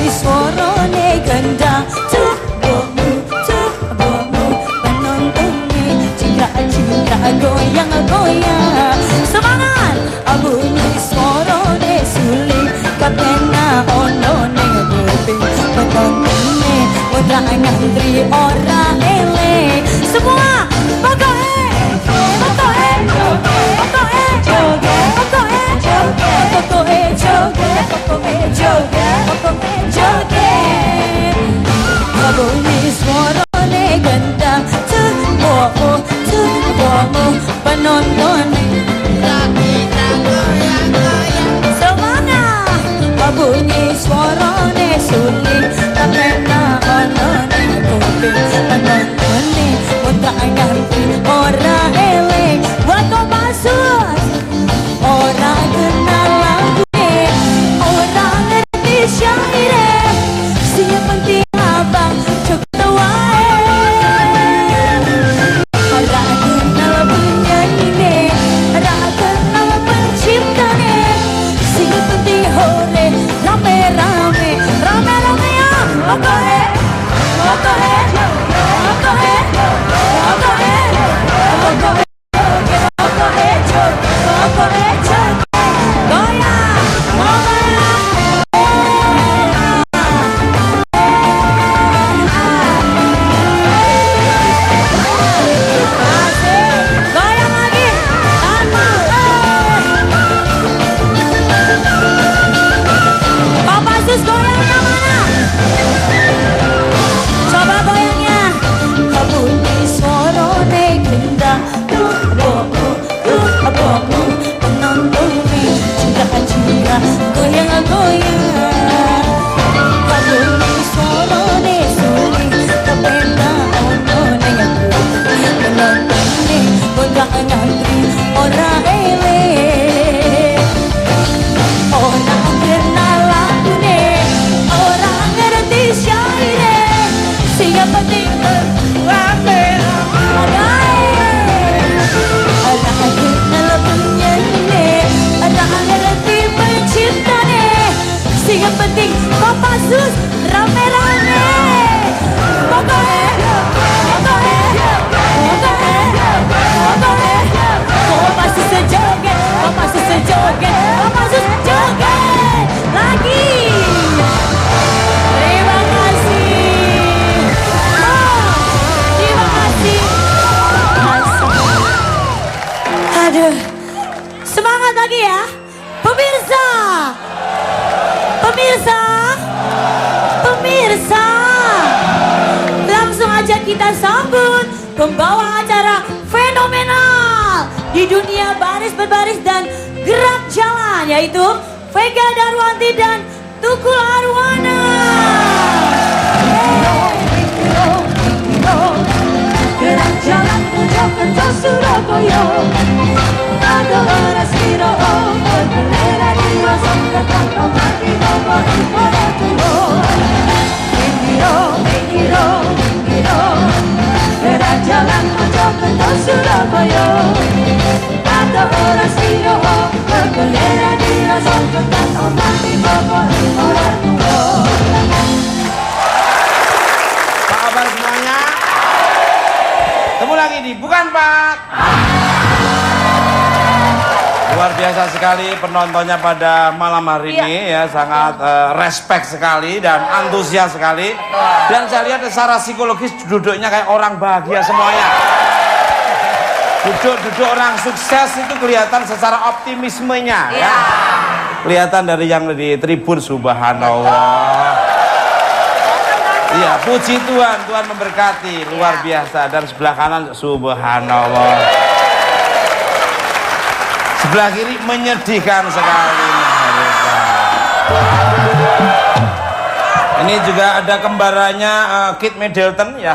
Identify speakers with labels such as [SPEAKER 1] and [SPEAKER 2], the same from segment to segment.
[SPEAKER 1] suarane gendang tubuhmu penontonnya jingkrak goyang semangat bunyi suarane suling kapena ono ning kuping penontonnya ora ngantri ora elek semua bunyi suarane gendang tubuhmu penonton semangat bunyi suarane suling kapena ono ning kuping penontonnya ora ngantri ora elek buat Kopassus ora kenal lagunya ora ngerti syairnya siap penting abang coba wae ora kenal penyanyinya ora kenal penciptanya siap penting hore rame-rame ya oke yang penting Kopassus rame-rame Kopassus sejoget Kopassus joget lagi terima kasih aduh semangat lagi ya Pemirsa, langsung aja kita sambut pembawa acara fenomenal di dunia baris berbaris dan gerak jalan, yaitu Vega Darwanti dan Tukul Arwana. Gerak jalan Mojokerto Surabaya, ada orang siro berkelera di rosok ketangkap mati bawa ipara tuho. Ingiro, gerak jalan Mojokerto Surabaya, ada orang siro berkelera di rosok ketangkap mati bawa ipara tuho.
[SPEAKER 2] Apa kabar semuanya? Ketemu lagi di Bukan Pak. Luar biasa sekali penontonnya pada malam hari ini ya, sangat respect sekali dan antusias sekali. Dan saya lihat secara psikologis duduknya kayak orang bahagia semuanya. Duduk orang sukses itu kelihatan secara optimismenya ya. Kelihatan dari yang di tribun, subhanallah. Iya, puji Tuhan, Tuhan memberkati luar biasa. Dan sebelah kanan subhanallah. Sebelah kiri menyedihkan sekali. Ini juga ada kembarannya Kate Middleton ya.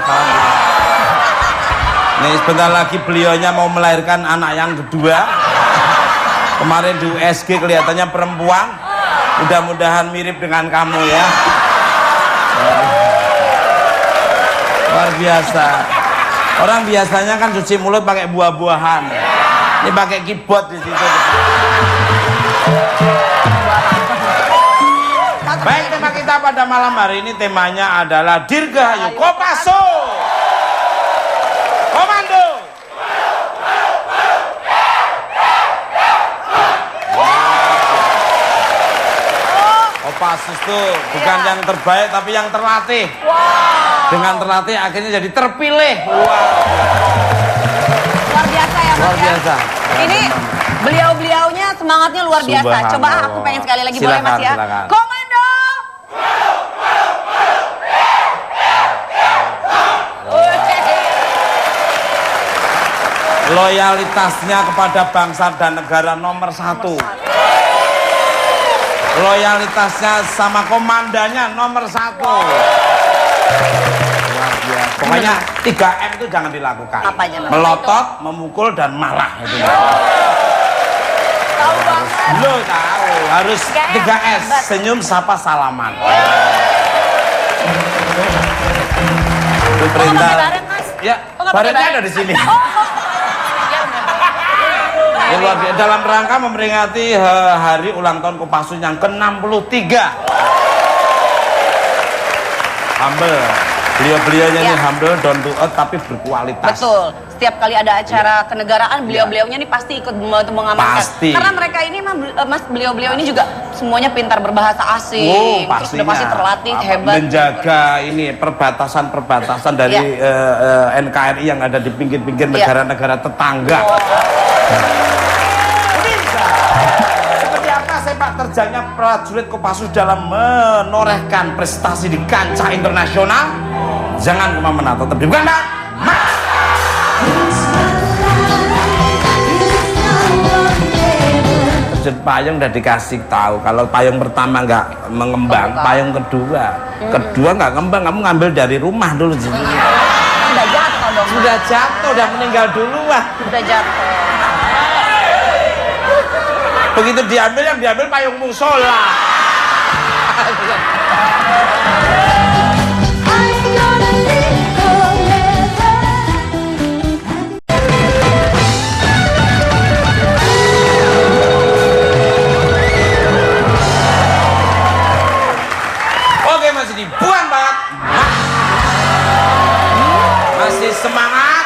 [SPEAKER 2] Nih sebentar lagi beliaunya mau melahirkan anak yang kedua. Kemarin di USG kelihatannya perempuan. Mudah-mudahan mirip dengan kamu ya. Luar biasa. Orang biasanya kan cuci mulut pakai buah-buahan. Ini pakai keyboard di situ. Baik, tema kita pada malam hari ini temanya adalah Dirgahayu Kopassus. Komando. Kopassus tuh bukan yang terbaik tapi yang terlatih. Dengan terlatih akhirnya jadi terpilih.
[SPEAKER 3] Luar biasa ya Mas.
[SPEAKER 2] Luar biasa.
[SPEAKER 3] Ini beliau-beliaunya semangatnya luar biasa. Coba aku pengen sekali lagi, boleh Mas ya?
[SPEAKER 2] Silakan.
[SPEAKER 3] Komando.
[SPEAKER 2] Loyalitasnya kepada bangsa dan negara nomor 1. Loyalitasnya sama komandannya nomor 1. Pokoknya 3M itu jangan dilakukan.
[SPEAKER 3] Apa aja, Mas?
[SPEAKER 2] Melotot, memukul, dan malah. Itu.
[SPEAKER 3] Tahu banget.
[SPEAKER 2] Lo tahu, harus 3S. Senyum, sapa, salaman. Itu perintah.
[SPEAKER 1] bareng, Mas?
[SPEAKER 2] Ya,
[SPEAKER 1] nggak pakai
[SPEAKER 2] baretnya
[SPEAKER 1] bareng?
[SPEAKER 2] ada di sini. Ya, luar biasa. Dalam rangka memperingati hari ulang tahun Kopassus yang ke-63. Humble. Beliau-beliaunya ini humble, down to earth, tapi berkualitas.
[SPEAKER 3] Betul. Setiap kali ada acara kenegaraan, beliau-beliaunya ini pasti ikut membantu mengamankan.
[SPEAKER 2] Pasti.
[SPEAKER 3] Karena mereka ini Mas, beliau-beliau ini juga semuanya pintar berbahasa asing. Terus
[SPEAKER 2] Pastinya.
[SPEAKER 3] udah pasti terlatih, hebat.
[SPEAKER 2] Menjaga ini perbatasan-perbatasan dari NKRI yang ada di pinggir-pinggir negara-negara tetangga. Seperti apa sepak terjangnya prajurit Kopassus dalam menorehkan prestasi di kancah internasional? Jangan cuma menatap, tapi bukan Mas. Terjun payung udah dikasih tahu. Kalau payung pertama nggak mengembang, payung kedua nggak ngembang. Kamu ngambil dari rumah dulu.
[SPEAKER 3] Udah jatuh dong.
[SPEAKER 2] Sudah jatuh, udah meninggal duluan.
[SPEAKER 3] Udah jatuh.
[SPEAKER 2] Begitu diambil, yang diambil payung musola. Oke, masih dibuang banget. Masih semangat.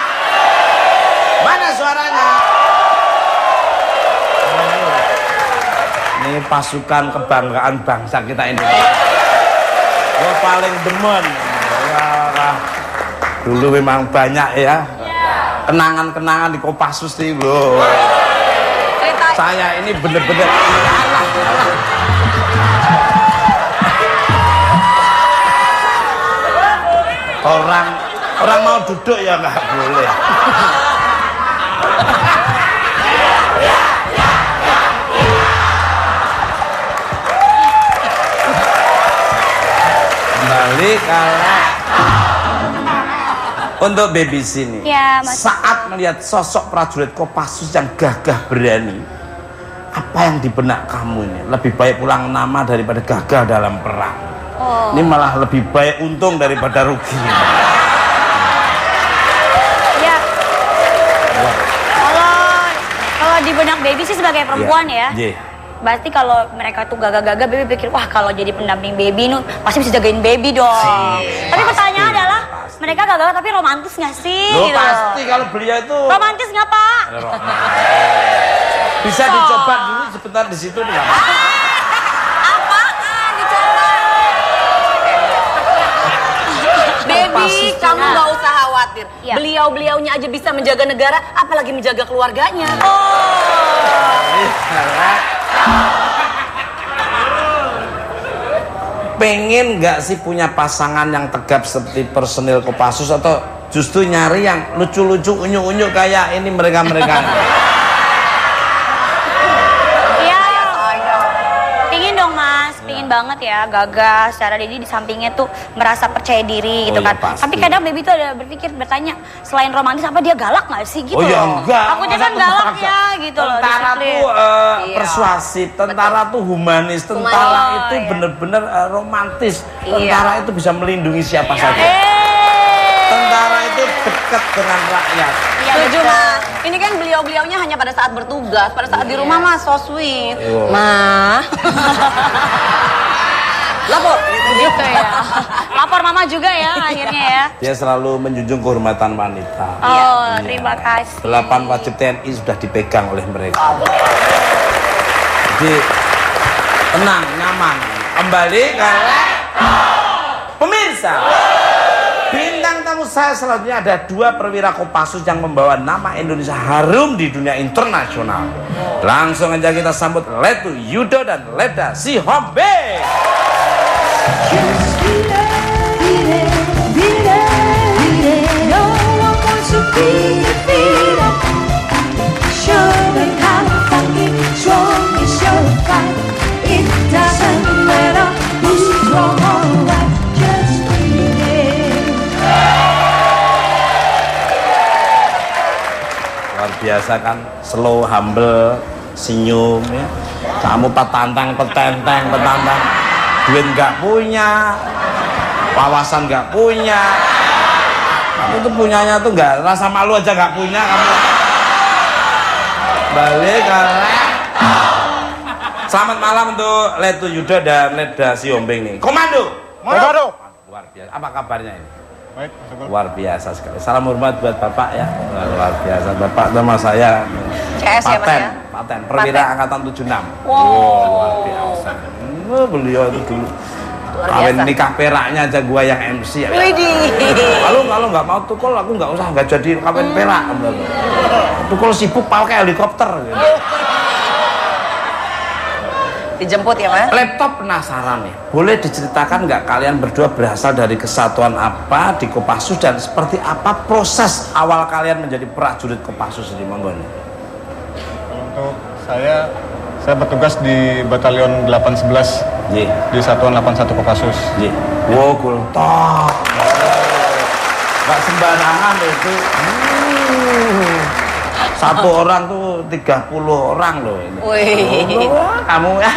[SPEAKER 2] Mana suaranya? Ini pasukan kebanggaan bangsa kita ini. Gue paling demen. Wah, dulu memang banyak ya kenangan-kenangan di Kopassus nih bro. Saya ini bener-bener orang mau duduk ya nggak boleh. Kembali kalau untuk baby sini,
[SPEAKER 1] Ya, Mas.
[SPEAKER 2] saat melihat sosok prajurit Kopassus yang gagah berani, apa yang di benak kamu ini? Lebih baik pulang nama daripada gagal dalam perang. Ini malah lebih baik untung daripada rugi.
[SPEAKER 1] Ya. Kalau di benak baby sih sebagai perempuan ya. Berarti kalau mereka tuh gagah-gagah, baby pikir wah kalau jadi pendamping baby nu pasti bisa jagain baby dong. Tapi pertanyaan adalah mereka gagah tapi romantis nggak sih?
[SPEAKER 2] Loh,
[SPEAKER 1] gitu.
[SPEAKER 2] pasti kalau beliau itu
[SPEAKER 1] Romantis nggak Pak?
[SPEAKER 2] bisa dicoba dulu sebentar di situ nih.
[SPEAKER 3] Apaan dicoba? Baby, kamu nggak usah khawatir.
[SPEAKER 1] Iya.
[SPEAKER 3] Beliau-beliaunya aja bisa menjaga negara, apalagi menjaga keluarganya.
[SPEAKER 2] Pengen nggak sih punya pasangan yang tegap seperti personil Kopassus atau justru nyari yang lucu-lucu unyu-unyu kayak ini mereka-mereka?
[SPEAKER 1] Iya. Pingin dong Mas, pingin banget ya gagah. Secara Dedi di sampingnya tuh merasa percaya diri gitu
[SPEAKER 2] Oh,
[SPEAKER 1] kan.
[SPEAKER 2] iya, pasti.
[SPEAKER 1] Tapi kadang baby tuh ada bertanya selain romantis apa dia galak nggak sih gitu
[SPEAKER 2] Oh ya
[SPEAKER 1] loh.
[SPEAKER 2] enggak.
[SPEAKER 1] Aku kan galak ya gitu loh.
[SPEAKER 2] Tentara
[SPEAKER 1] disiplin.
[SPEAKER 2] tuh persuasif, tentara tuh humanis, tentara itu bener-bener romantis. Tentara itu bisa melindungi siapa saja. Tentara itu dekat dengan rakyat.
[SPEAKER 1] Iya,
[SPEAKER 3] Setuju
[SPEAKER 1] betul.
[SPEAKER 3] Mas. Ini kan beliau-beliaunya hanya pada saat bertugas, pada saat di rumah Mas so sweet.
[SPEAKER 2] Iya.
[SPEAKER 3] Mah. Lapor gitu ya. Lapor mama juga ya akhirnya ya.
[SPEAKER 2] Dia selalu menjunjung kehormatan wanita.
[SPEAKER 3] Oh, terima kasih.
[SPEAKER 2] 8 wajib TNI sudah dipegang oleh mereka. Jadi tenang, nyaman. Kembali ke pemirsa. Bintang tamu saya selanjutnya ada 2 perwira Kopassus yang membawa nama Indonesia harum di dunia internasional. Langsung aja kita sambut Letu Yudo dan Leda Sihombing. Luar biasa kan, slow, humble, senyum ya. Kamu petantang, duit nggak punya, wawasan nggak punya. Kamu tuh punyanya tuh nggak, rasa malu aja nggak punya kamu. Balik Selamat malam untuk Letu Yudo dan Leda Sihombing nih. Komando. Luar biasa. Apa kabarnya ini?
[SPEAKER 4] Baik,
[SPEAKER 2] luar biasa sekali. Salam hormat buat Bapak ya. Luar biasa. Bapak nama saya
[SPEAKER 3] CS ya, Mas ya?
[SPEAKER 2] Paten. Perwira Angkatan 76.
[SPEAKER 3] Wow.
[SPEAKER 2] Luar biasa. Beliau itu dulu kawin nikah peraknya aja gua yang MC ya. Kalau nggak mau tukul aku nggak jadi kawin perak. Tukul sibuk pakai helikopter gitu.
[SPEAKER 3] Dijemput ya Mas?
[SPEAKER 2] Laptop penasaran nih, boleh diceritakan nggak kalian berdua berasal dari kesatuan apa di Kopassus dan seperti apa proses awal kalian menjadi prajurit Kopassus ini, monggo nih.
[SPEAKER 4] Untuk saya bertugas di Batalion 811 di Satuan 81 Kopassus.
[SPEAKER 2] Wow, kultok. Nggak sembarangan itu. Satu orang tuh 30 orang loh ini.
[SPEAKER 3] Wih.
[SPEAKER 2] Kamu ya,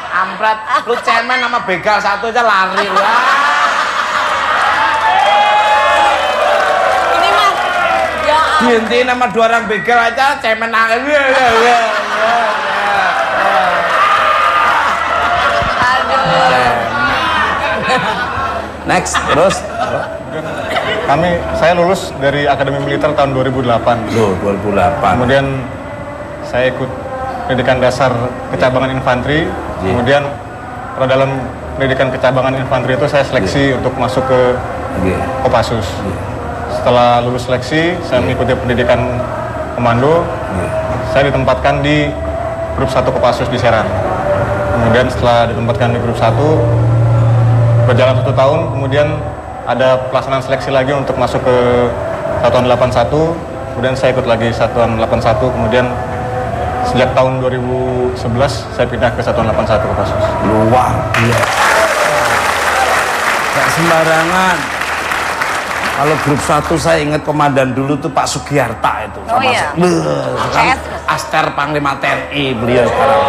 [SPEAKER 2] ampret. Lu cemen sama begal satu aja lari lu.
[SPEAKER 3] Ini Mas. Ya.
[SPEAKER 2] Dihentiin sama 2 orang begal aja cemen nangis.
[SPEAKER 3] Aduh.
[SPEAKER 2] Next, terus.
[SPEAKER 4] Saya lulus dari Akademi Militer tahun 2008.
[SPEAKER 2] 2008.
[SPEAKER 4] Kemudian saya ikut pendidikan dasar kecabangan infanteri. Kemudian pada dalam pendidikan kecabangan infanteri itu saya seleksi untuk masuk ke Kopassus. Setelah lulus seleksi, saya mengikuti pendidikan komando. Saya ditempatkan di grup 1 Kopassus di Serang. Kemudian setelah ditempatkan di grup 1, berjalan 1 tahun, kemudian ada pelaksanaan seleksi lagi untuk masuk ke Satuan 81, kemudian saya ikut lagi Satuan 81, kemudian sejak tahun 2011 saya pindah ke Satuan 81 Kopassus.
[SPEAKER 2] Luar biasa. Gak sembarangan. Kalau grup 1 saya ingat komandan dulu tuh Pak Sugiarta itu.
[SPEAKER 3] Oh iya.
[SPEAKER 2] Sekarang Aster Panglima TNI beliau sekarang.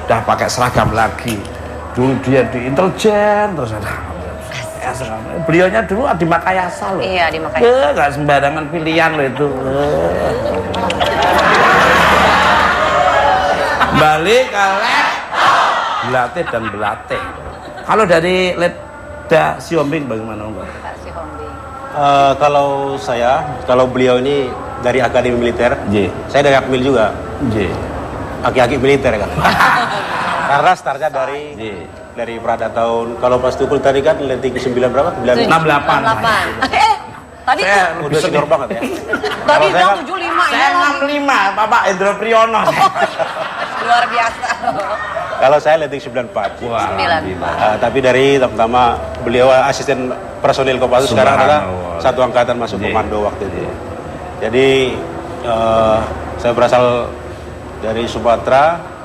[SPEAKER 2] Udah pakai seragam lagi. Dulu dia di intelijen terus ada. Beliaunya dulu di Makayasa loh.
[SPEAKER 3] Iya, di Makayasa.
[SPEAKER 2] Gak sembarangan pilihan loh itu. Balik ke Belate dan Belate. Kalau dari Leda Sihombing bagaimana Mbak?
[SPEAKER 5] Kalau beliau ini dari Akademi Militer, saya dari Akmil juga. Aki-aki militer kan. Karena startnya dari Prada tahun, kalau pas tukul tadi kan leting 9 berapa?
[SPEAKER 2] 68.
[SPEAKER 3] Tadi
[SPEAKER 2] saya
[SPEAKER 5] udah senior banget ya.
[SPEAKER 3] Tadi bilang 75
[SPEAKER 2] saya 65, Bapak Endro Priyono.
[SPEAKER 3] Luar biasa.
[SPEAKER 5] Kalau saya leting 94. Tapi dari pertama beliau asisten personil Kopassus, sekarang adalah satu angkatan masuk komando waktu itu. Jadi saya berasal dari Sumatera.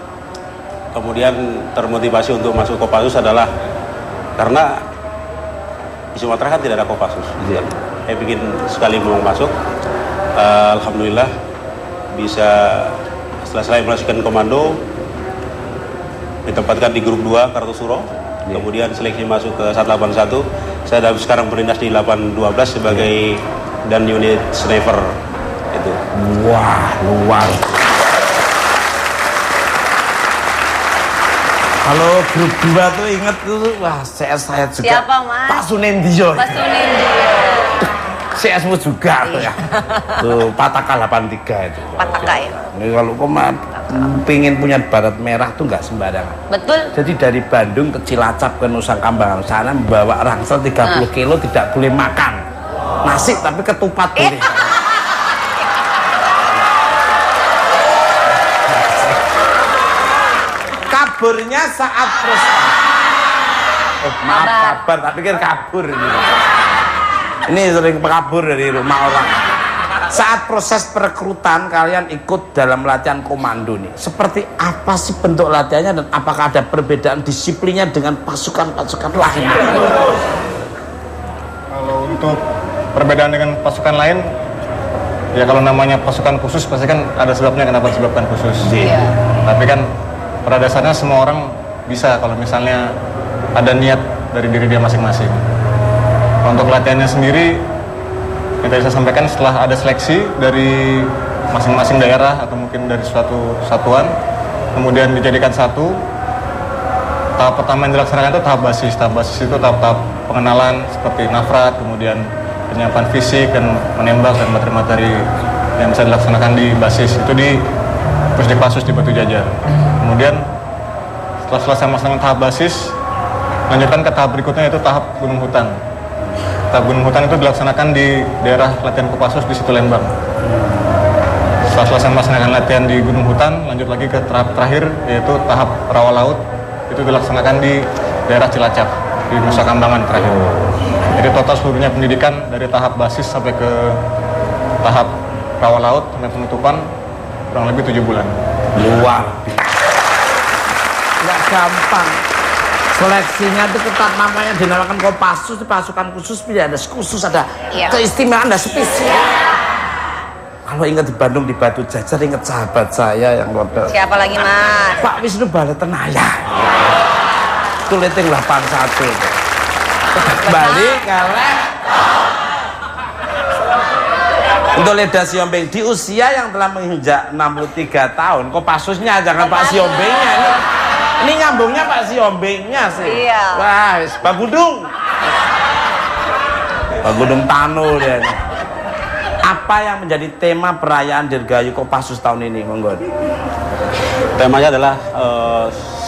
[SPEAKER 5] Kemudian termotivasi untuk masuk Kopassus adalah karena di Sumatera kan tidak ada Kopassus. Saya bikin sekali mau masuk, alhamdulillah bisa. Setelah saya melanjutkan komando, ditempatkan di grup 2 Kartosuro, kemudian seleksi masuk ke 181. Saya sekarang berdinas di 812 sebagai dan unit sniper itu.
[SPEAKER 2] Wah, luar. Kalau grup 2 tuh inget tuh, wah saya juga.
[SPEAKER 3] Siapa, Mas?
[SPEAKER 2] Pak Sunendio.
[SPEAKER 3] Pak Sunendio.
[SPEAKER 2] CS-mu juga tuh ya. Tuh Pataka 83 itu.
[SPEAKER 3] Pataka ya.
[SPEAKER 2] Ini kalau pengen punya baret merah tuh nggak sembarangan.
[SPEAKER 3] Betul.
[SPEAKER 2] Jadi dari Bandung ke Cilacap ke Nusa Kambangan sana membawa rangsel 30 kilo tidak boleh makan. Nasi tapi ketupat boleh. Kaburnya saat terus. Oh, maaf kabar, tak pikir kabur ini. Ini sering kabur dari rumah orang. Saat proses perekrutan kalian ikut dalam latihan komando nih. Seperti apa sih bentuk latihannya dan apakah ada perbedaan disiplinnya dengan pasukan-pasukan lain?
[SPEAKER 4] Kalau untuk perbedaan dengan pasukan lain, ya kalau namanya pasukan khusus pasti kan ada sebabnya kenapa disebabkan khusus.
[SPEAKER 3] Iya.
[SPEAKER 4] Tapi kan pada dasarnya semua orang bisa kalau misalnya ada niat dari diri dia masing-masing. Untuk latihannya sendiri, yang tadi saya sampaikan setelah ada seleksi dari masing-masing daerah atau mungkin dari suatu satuan, kemudian dijadikan satu. Tahap pertama yang dilaksanakan itu tahap basis. Tahap basis itu tahap-tahap pengenalan seperti nafrat, kemudian penyiapan fisik dan menembak dan materi-materi yang bisa dilaksanakan di basis itu di Pusdikpasus di Batu Jajar. Kemudian setelah selesai melaksanakan tahap basis, lanjutkan ke tahap berikutnya yaitu tahap gunung hutan. Tahap gunung hutan itu dilaksanakan di daerah latihan Kopassus di Situ Lembang. Setelah selesai melaksanakan latihan di gunung hutan, lanjut lagi ke tahap terakhir yaitu tahap rawa laut. Itu dilaksanakan di daerah Cilacap di Nusa Kambangan terakhir. Jadi total seluruhnya pendidikan dari tahap basis sampai ke tahap rawa laut sampai penutupan kurang lebih 7 bulan.
[SPEAKER 2] Luar nggak gampang. Seleksinya itu ketat, namanya dinamakan Kopassus, pasukan khusus, ada khusus, ada keistimewaan, ada spesial. Kalau ingat di Bandung di Batu Jajar, ingat sahabat saya yang model.
[SPEAKER 3] Siapa lagi, Mas?
[SPEAKER 2] Pak Wisnu Balatenaya. Itu leting 81 itu. Balik kaleng. Untuk Leda Siombing di usia yang telah menginjak 63 tahun, Kopassusnya jangan Pak Siombingnya ini. Ini nyambungnya Pak Siombingnya sih.
[SPEAKER 3] Iya.
[SPEAKER 2] Wah, Pak Gudung. Pak Gudung Tano dia. Apa yang menjadi tema perayaan Dirgahayu Kopassus tahun ini, Monggo?
[SPEAKER 5] Temanya adalah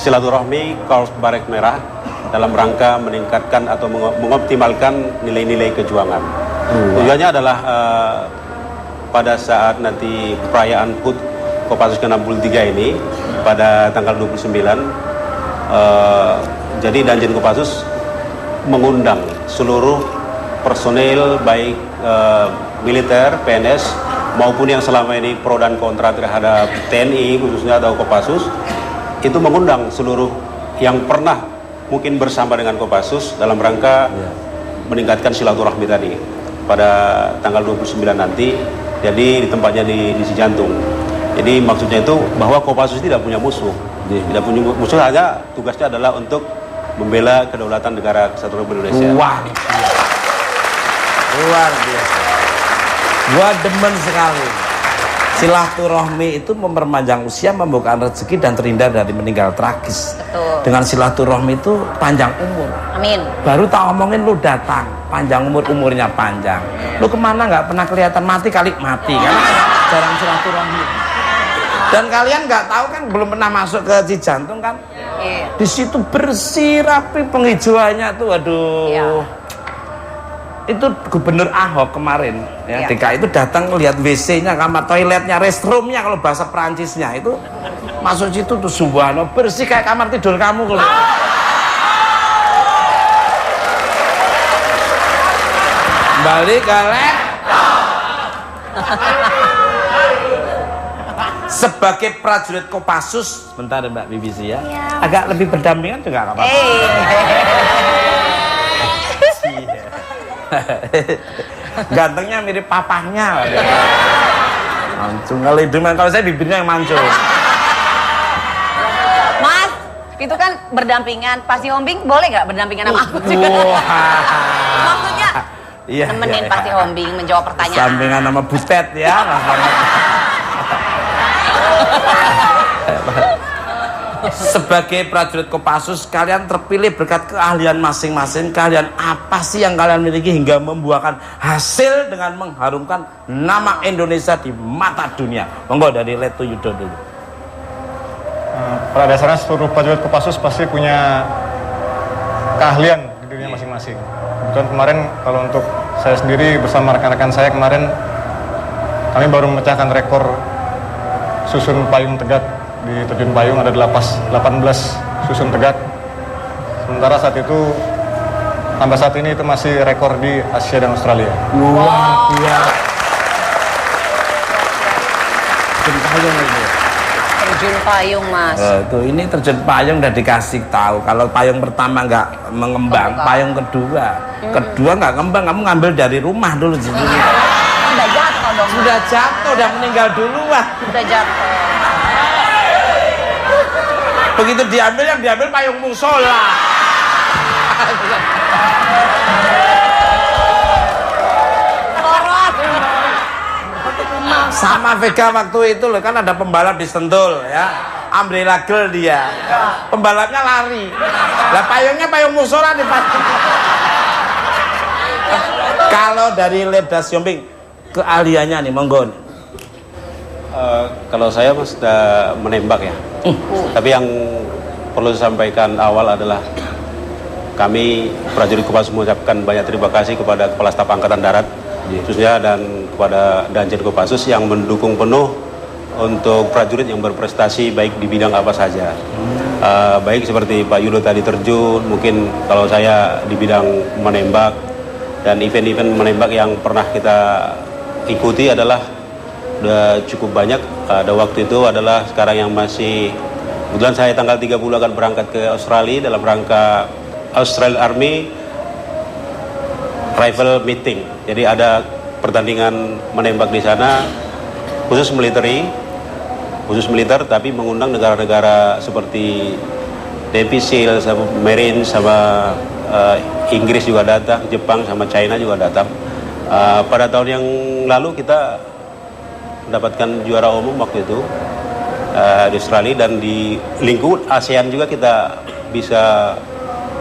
[SPEAKER 5] silaturahmi Korps Baret Merah dalam rangka meningkatkan atau mengoptimalkan nilai-nilai kejuangan. Tujuannya adalah pada saat nanti perayaan HUT Kopassus ke-63 ini pada tanggal 29, jadi Danjen Kopassus mengundang seluruh personil baik militer, PNS maupun yang selama ini pro dan kontra terhadap TNI khususnya atau Kopassus, itu mengundang seluruh yang pernah mungkin bersama dengan Kopassus dalam rangka meningkatkan silaturahmi tadi pada tanggal 29 nanti. Jadi di tempatnya di Cijantung. Jadi maksudnya itu bahwa Kopassus tidak punya musuh. Tidak punya musuh, hanya tugasnya adalah untuk membela kedaulatan negara kesatuan Republik Indonesia.
[SPEAKER 2] Wah, luar biasa. Gua demen sekali. Silaturahmi itu memperpanjang usia, membuka rezeki dan terhindar dari meninggal tragis.
[SPEAKER 3] Betul.
[SPEAKER 2] Dengan silaturahmi itu panjang umur.
[SPEAKER 3] Amin.
[SPEAKER 2] Baru tak omongin lu datang, panjang umur, umurnya panjang. Lu kemana nggak pernah kelihatan mati kali mati kan? Jarang silaturahmi. Dan kalian nggak tahu kan, belum pernah masuk ke Cijantung kan?
[SPEAKER 3] Iya.
[SPEAKER 2] Di situ bersih rapi penghijauannya tuh, aduh.
[SPEAKER 3] Iya.
[SPEAKER 2] Itu Gubernur Ahok kemarin ya,
[SPEAKER 3] Iya.
[SPEAKER 2] DKI itu datang lihat WC-nya, kamar toiletnya, restroomnya kalau bahasa Perancisnya itu masuk situ tuh subhanallah bersih kayak kamar tidur kamu kalau. Balik galak. Sebagai prajurit Kopassus, bentar Mbak BBC ya, agak lebih berdampingan juga nggak apa-apa. Gantengnya mirip papahnya. Mancung kali itu, kalau saya bibirnya yang mancung.
[SPEAKER 3] Mas, itu kan berdampingan. Pak Siombing boleh nggak berdampingan sama aku juga? Maksudnya
[SPEAKER 2] iya,
[SPEAKER 3] nemenin Pak Siombing menjawab pertanyaan.
[SPEAKER 2] Sampingan sama Butet ya. Sebagai prajurit Kopassus, kalian terpilih berkat keahlian masing-masing. Kalian apa sih yang kalian miliki hingga membuahkan hasil dengan mengharumkan nama Indonesia di mata dunia? Monggo dari Letu Yudo dulu.
[SPEAKER 4] Pada dasarnya seluruh prajurit Kopassus pasti punya keahlian di dirinya masing-masing. Kebetulan kemarin kalau untuk saya sendiri bersama rekan-rekan saya kemarin kami baru memecahkan rekor susun payung tegak di terjun payung, ada 18 susun tegak. Sementara saat itu sampai saat ini itu masih rekor di Asia dan Australia.
[SPEAKER 2] Luar biasa. Terjun payung itu.
[SPEAKER 3] Terjun payung, Mas.
[SPEAKER 2] Ini terjun payung udah dikasih tahu. Kalau payung pertama nggak mengembang, payung kedua nggak ngembang. Kamu ngambil dari rumah dulu.
[SPEAKER 3] Udah jatuh dong.
[SPEAKER 2] Sudah jatuh, udah meninggal duluan.
[SPEAKER 3] Udah jatuh.
[SPEAKER 2] Begitu diambil, yang diambil payung musola. Sama Vega waktu itu loh, kan ada pembalap di Sentul ya, umbrella girl dia, pembalapnya lari, lah payungnya payung musola nih Pak. Kalau dari Ledas Yombing, keahliannya nih, monggo.
[SPEAKER 5] Kalau saya mas sudah menembak ya. Tapi yang perlu disampaikan awal adalah kami prajurit Kopassus mengucapkan banyak terima kasih kepada Kepala Staf Angkatan Darat khususnya dan kepada Danjen Kopassus yang mendukung penuh untuk prajurit yang berprestasi baik di bidang apa saja. Baik seperti Pak Yudo tadi terjun, mungkin kalau saya di bidang menembak, dan event-event menembak yang pernah kita ikuti adalah udah cukup banyak. Ada waktu itu adalah sekarang yang masih, kebetulan saya tanggal 30 akan berangkat ke Australia dalam rangka Australian Army Rifle Meeting. Jadi ada pertandingan menembak di sana khusus militer, tapi mengundang negara-negara seperti Navy SEAL, sama Marine, sama Inggris juga datang, Jepang sama China juga datang. Pada tahun yang lalu kita mendapatkan juara umum waktu itu di Australia, dan di lingkup ASEAN juga kita bisa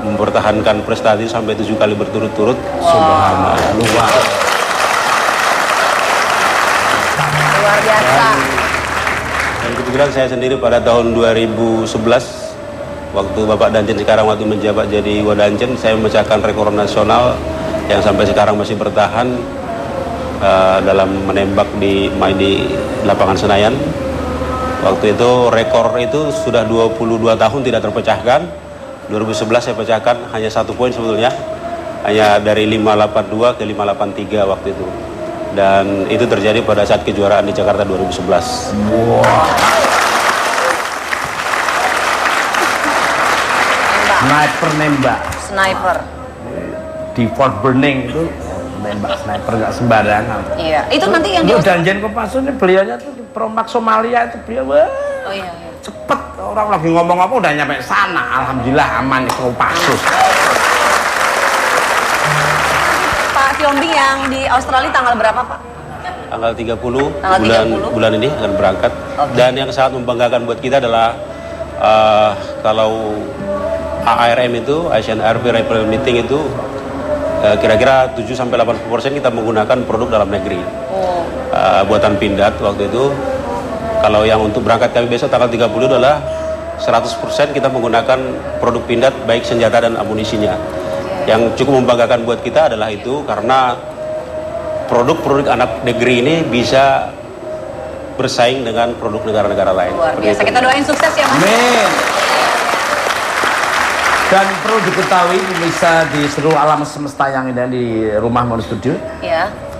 [SPEAKER 5] mempertahankan prestasi sampai 7 kali berturut-turut.
[SPEAKER 2] Subhanallah,
[SPEAKER 3] Luar biasa.
[SPEAKER 5] Dan kebetulan saya sendiri pada tahun 2011 waktu Bapak Danjen sekarang waktu menjabat jadi Wadanjen, saya memecahkan rekor nasional yang sampai sekarang masih bertahan dalam menembak di lapangan Senayan. Waktu itu rekor itu sudah 22 tahun tidak terpecahkan. 2011 saya pecahkan hanya 1 poin sebetulnya, hanya dari 582 ke 583 waktu itu, dan itu terjadi pada saat kejuaraan di Jakarta 2011.
[SPEAKER 2] Nembak.
[SPEAKER 3] Sniper.
[SPEAKER 2] Di Fort Benning itu nembak sniper nggak sembarangan.
[SPEAKER 3] Iya, itu nanti yang
[SPEAKER 2] di Danjen Kopassus ini beliaunya tuh di Promak Somalia itu beliau cepet, orang lagi ngomong-ngomong udah nyampe sana. Alhamdulillah aman di Kopassus.
[SPEAKER 3] Pak Siombing yang di Australia tanggal berapa, Pak?
[SPEAKER 5] Tanggal 30 bulan ini akan berangkat. Dan yang sangat membanggakan buat kita adalah kalau ARM itu, Asian Army Rifle Meeting itu kira-kira 7-80% kita menggunakan produk dalam negeri. Buatan Pindad waktu itu. Kalau yang untuk berangkat kami besok tanggal 30 adalah 100% kita menggunakan produk Pindad, baik senjata dan amunisinya. Yang cukup membanggakan buat kita adalah itu, karena produk-produk anak negeri ini bisa bersaing dengan produk negara-negara lain.
[SPEAKER 3] Luar biasa, kita doain sukses ya Mas.
[SPEAKER 2] Amin. Dan perlu diketahui bisa di seluruh alam semesta yang ada di rumah Mono Studio,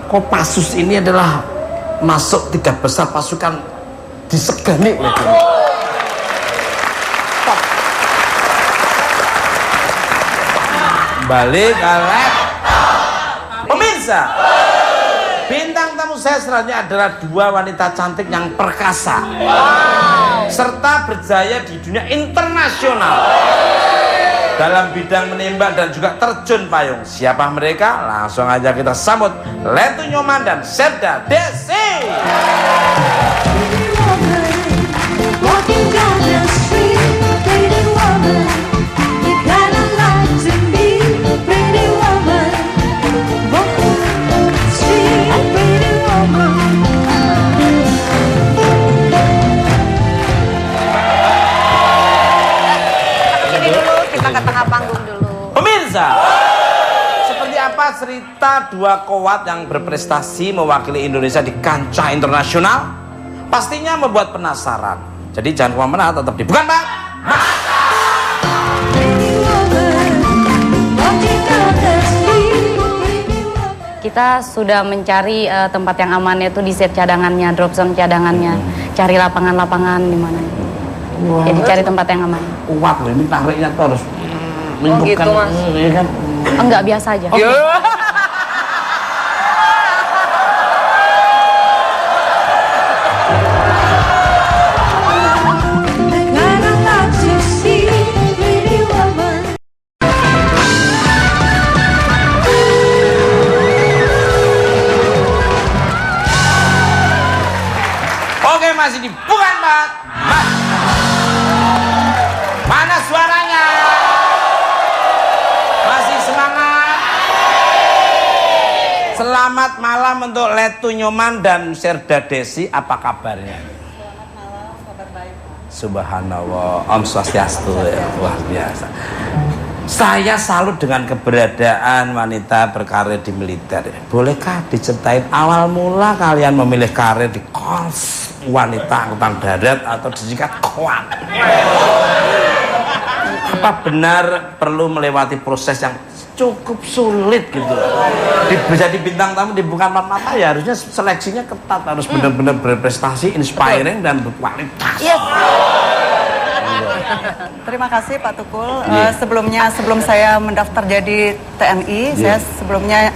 [SPEAKER 2] Kopassus ini adalah masuk 3 besar pasukan disegani oleh dunia. Balik ke lab. Pemirsa, bintang tamu saya selanjutnya adalah 2 wanita cantik yang perkasa, serta berjaya di dunia internasional dalam bidang menembak dan juga terjun payung. Siapa mereka? Langsung aja kita sambut Letu Nyoman dan Serda Desi.
[SPEAKER 6] Walking down the street
[SPEAKER 3] ke tengah panggung dulu.
[SPEAKER 2] Pemirsa, seperti apa cerita dua kowat yang berprestasi mewakili Indonesia di kancah internasional? Pastinya membuat penasaran. Jadi jangan kemana-mana, tetap di Bukan Bang.
[SPEAKER 6] Kita sudah mencari tempat yang aman, yaitu di set cadangannya, drop zone cadangannya, cari lapangan-lapangan di mana. Jadi cari tempat yang aman.
[SPEAKER 2] Kuat loh, ini tariknya tuh harus
[SPEAKER 3] gitu, Mas.
[SPEAKER 2] ya kan?
[SPEAKER 6] Enggak, biasa aja.
[SPEAKER 2] Oke, masih di Bukan Bang. Mana suaranya? Masih semangat? Selamat malam untuk Letu Nyoman dan Serda Desi. Apa kabarnya?
[SPEAKER 7] Selamat malam, kabar baik.
[SPEAKER 2] Subhanallah, Om Swastiastu ya, luar biasa. Saya salut dengan keberadaan wanita berkarir di militer. Bolehkah diceritain awal mula kalian memilih karir di Korps Wanita Angkatan Darat atau disingkat KWAT? Apa benar perlu melewati proses yang cukup sulit gitu? Bisa di bintang tamu di Bukan Mata ya harusnya seleksinya ketat, harus benar-benar berprestasi, inspiring dan berkualitas.
[SPEAKER 3] Yes.
[SPEAKER 7] Terima kasih Pak Tukul. Sebelum saya mendaftar jadi TNI, saya sebelumnya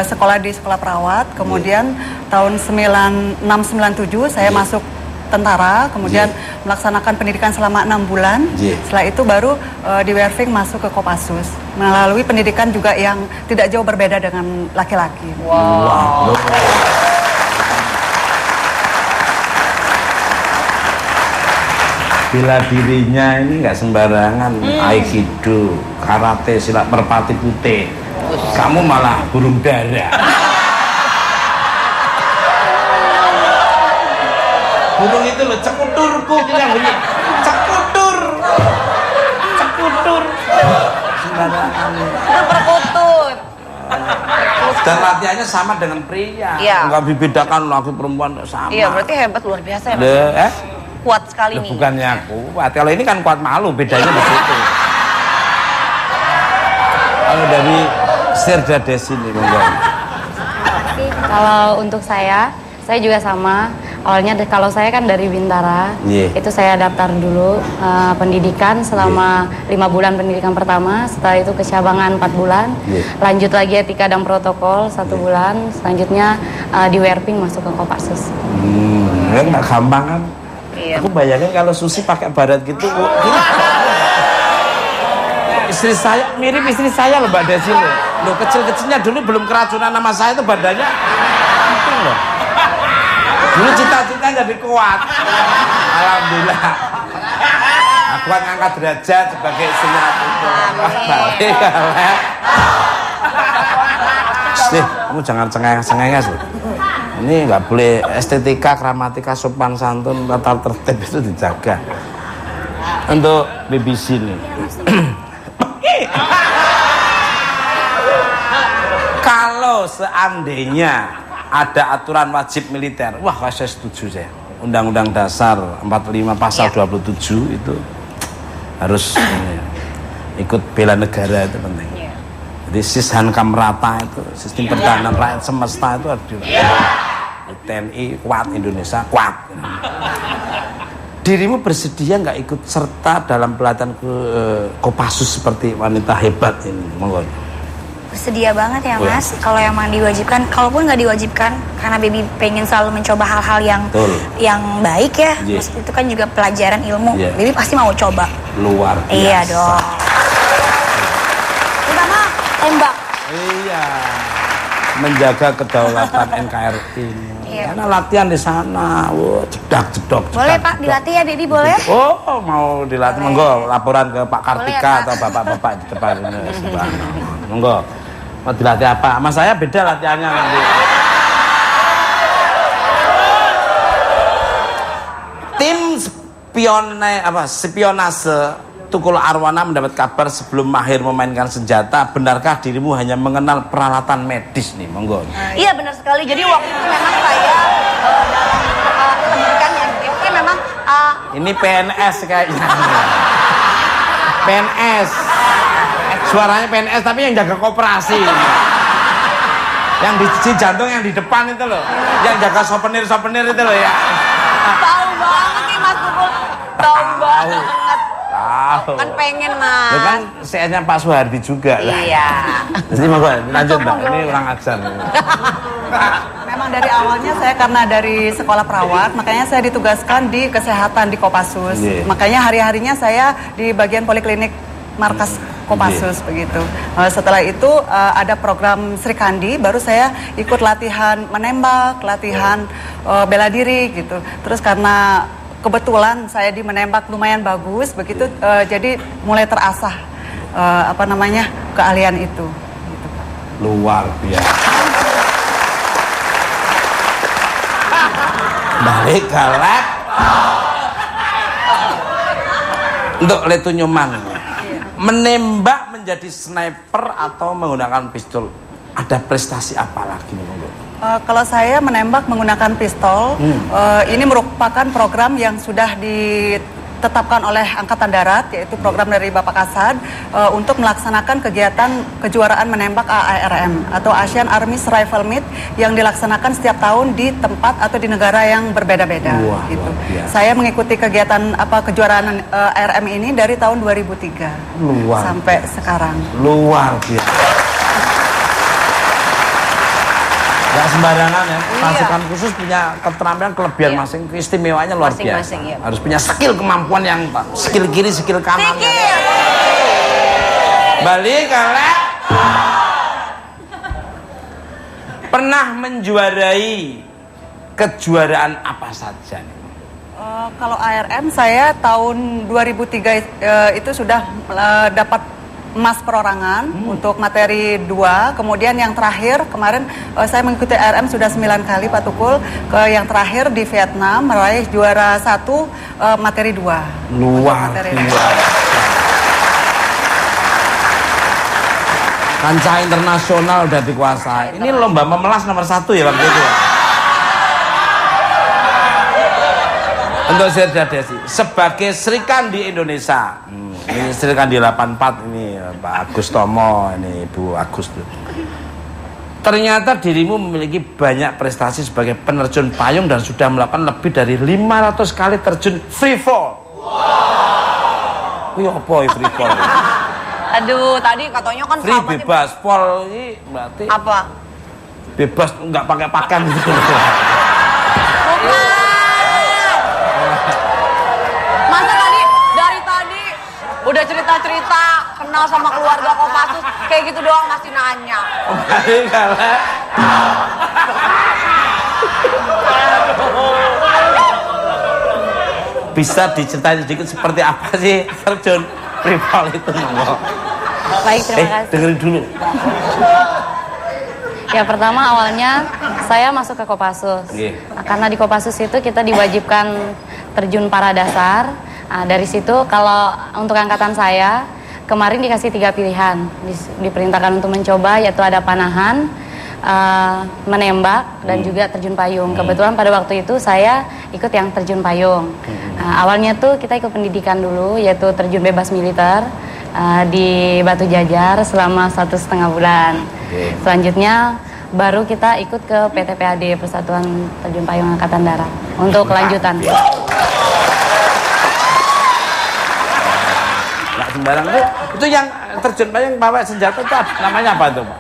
[SPEAKER 7] sekolah di sekolah perawat. Kemudian tahun 9697 saya masuk tentara, kemudian melaksanakan pendidikan selama 6 bulan. Setelah itu baru di Werving masuk ke Kopassus, melalui pendidikan juga yang tidak jauh berbeda dengan laki-laki.
[SPEAKER 2] Wow. Bila dirinya ini nggak sembarangan, aikido, karate, silat merpati putih. Kamu malah burung dara. Burung itu loh, cekuturku bilang bunyi. Cekutur. Cekutur. Sembarangan.
[SPEAKER 3] Perkutut.
[SPEAKER 2] Dan latihannya sama dengan pria.
[SPEAKER 3] Iya.
[SPEAKER 2] Nggak dibedakan laki perempuan sama.
[SPEAKER 3] Iya, berarti hebat luar biasa ya, Mas. Kuat sekali nih.
[SPEAKER 2] Bukannya kuat, kalau ini kan kuat malu, bedanya di situ. Kalau dari Serda Desi ini,
[SPEAKER 6] Kalau untuk saya juga sama. Awalnya kalau saya kan dari Bintara, itu saya daftar dulu pendidikan selama 5 bulan pendidikan pertama, setelah itu kecabangan 4 bulan, lanjut lagi etika dan protokol 1 bulan, selanjutnya di Werving masuk ke Kopassus.
[SPEAKER 2] Nggak gampang kan?
[SPEAKER 3] Iya.
[SPEAKER 2] Aku bayangin kalau Susi pakai baret gitu, istri saya mirip istri saya loh Mbak Desi loh. Loh kecil-kecilnya dulu belum keracunan sama saya itu badannya penting loh. Dulu cita-cita jadi kuat. Alhamdulillah. Aku kan ngangkat derajat sebagai istrinya itu. Baik, kamu jangan cengenges loh. Ini nggak boleh, estetika, gramatika, sopan santun, tata tertib itu dijaga. Untuk BBC nih. Kalau seandainya ada aturan wajib militer, wah saya setuju saya. Undang-Undang Dasar 45 pasal 27 itu harus ikut bela negara, itu penting. Jadi sishan kamrata itu sistem pertahanan rakyat semesta itu harus TNI kuat, Indonesia kuat. Dirimu bersedia nggak ikut serta dalam pelatihan ke Kopassus seperti wanita hebat ini? Monggo.
[SPEAKER 8] Bersedia banget ya Mas. Kalau emang diwajibkan, kalaupun nggak diwajibkan, karena Baby pengen selalu mencoba hal-hal yang baik ya. Mas, itu kan juga pelajaran ilmu. Baby pasti mau coba.
[SPEAKER 2] Luar biasa.
[SPEAKER 8] Iya dong. Pertama tembak.
[SPEAKER 2] Iya. Menjaga kedaulatan NKRI. Karena latihan di sana, jedok.
[SPEAKER 8] Boleh Pak, dilatih ya Baby, boleh?
[SPEAKER 2] Oh, mau dilatih, monggo laporan ke Pak Kartika atau bapak-bapak di depan ini. Monggo, mau dilatih apa? Sama saya beda latihannya nanti. Tim spionase Tukul Arwana mendapat kabar sebelum Mahir memainkan senjata, benarkah dirimu hanya mengenal peralatan medis nih? Monggo.
[SPEAKER 3] Iya benar sekali. Jadi waktu itu memang saya dalam pendidikan yang itu memang
[SPEAKER 2] ini PNS kayaknya. PNS. Suaranya PNS tapi yang jaga koperasi. Yang di jantung yang di depan itu loh. Yang jaga souvenir itu loh ya.
[SPEAKER 3] tahu banget nih Mas Tukul. Tahu banget.
[SPEAKER 2] Tahu.
[SPEAKER 3] Kan pengen Mas.
[SPEAKER 2] Itu kan CS-nya Pak Soehardi juga lah.
[SPEAKER 3] Iya.
[SPEAKER 2] Jadi monggo lanjut Mbak. Ini orang aksan.
[SPEAKER 7] Memang dari awalnya saya karena dari sekolah perawat, makanya saya ditugaskan di kesehatan di Kopassus. Makanya hari-harinya saya di bagian poliklinik markas Kopassus begitu. Setelah itu ada program Sri Kandi, baru saya ikut latihan menembak, latihan bela diri gitu. Terus karena kebetulan saya di menembak lumayan bagus begitu, jadi mulai terasah keahlian itu. Gitu.
[SPEAKER 2] Luar biasa. Balik galak. Untuk Letu Nyoman. Menembak menjadi sniper atau menggunakan pistol, ada prestasi apa lagi nih Monggo?
[SPEAKER 7] Kalau saya menembak menggunakan pistol, ini merupakan program yang sudah ditetapkan oleh Angkatan Darat, yaitu program dari Bapak Kasad untuk melaksanakan kegiatan kejuaraan menembak AARM atau Asian Army Rifle Meet yang dilaksanakan setiap tahun di tempat atau di negara yang berbeda-beda. Gitu. Saya mengikuti kegiatan kejuaraan ARM ini dari tahun 2003 sampai sekarang.
[SPEAKER 2] Luar biasa. Gak sembarangan ya, pasukan khusus punya keterampilan, kelebihan masing, keistimewanya luar biasa. Iya. Harus punya skill, kemampuan yang skill kiri, skill kanan. Balik galak. Pernah menjuarai kejuaraan apa saja nih?
[SPEAKER 7] Kalau ARM saya tahun 2003 itu sudah dapat emas perorangan untuk materi 2. Kemudian yang terakhir kemarin saya mengikuti ARM sudah 9 kali Pak Tukul. Yang terakhir di Vietnam meraih juara 1 materi 2.
[SPEAKER 2] Luar biasa. Kancah internasional udah dikuasai. Ini lomba memelas nomor 1 ya waktu itu. Untuk Sirda Desi sebagai Sri Kandi Indonesia. Ini Sri Kandi 84 ini Pak Agus Tomo, ini Ibu Agus. Ternyata dirimu memiliki banyak prestasi sebagai penerjun payung dan sudah melakukan lebih dari 500 kali terjun free fall. Wih apa ya free fall?
[SPEAKER 3] Aduh, tadi katanya kan
[SPEAKER 2] free bebas, fall ini berarti
[SPEAKER 3] apa?
[SPEAKER 2] Bebas nggak pakai pakan gitu.
[SPEAKER 3] Udah cerita-cerita kenal sama keluarga Kopassus kayak gitu doang masih nanya.
[SPEAKER 2] Bisa diceritain sedikit seperti apa sih terjun free fall itu?
[SPEAKER 6] Baik, terima kasih.
[SPEAKER 2] Dengerin dulu.
[SPEAKER 6] Ya pertama awalnya saya masuk ke Kopassus. Karena di Kopassus itu kita diwajibkan terjun para dasar. Nah, dari situ kalau untuk angkatan saya kemarin dikasih 3 pilihan, diperintahkan untuk mencoba, yaitu ada panahan, menembak dan juga terjun payung. Kebetulan pada waktu itu saya ikut yang terjun payung. Awalnya tuh kita ikut pendidikan dulu, yaitu terjun bebas militer di Batu Jajar selama 1,5 bulan. Selanjutnya baru kita ikut ke PTPAD, Persatuan Terjun Payung Angkatan Darat, untuk kelanjutan.
[SPEAKER 2] Sembarang itu yang terjun payung bawa senjata itu namanya apa itu Pak?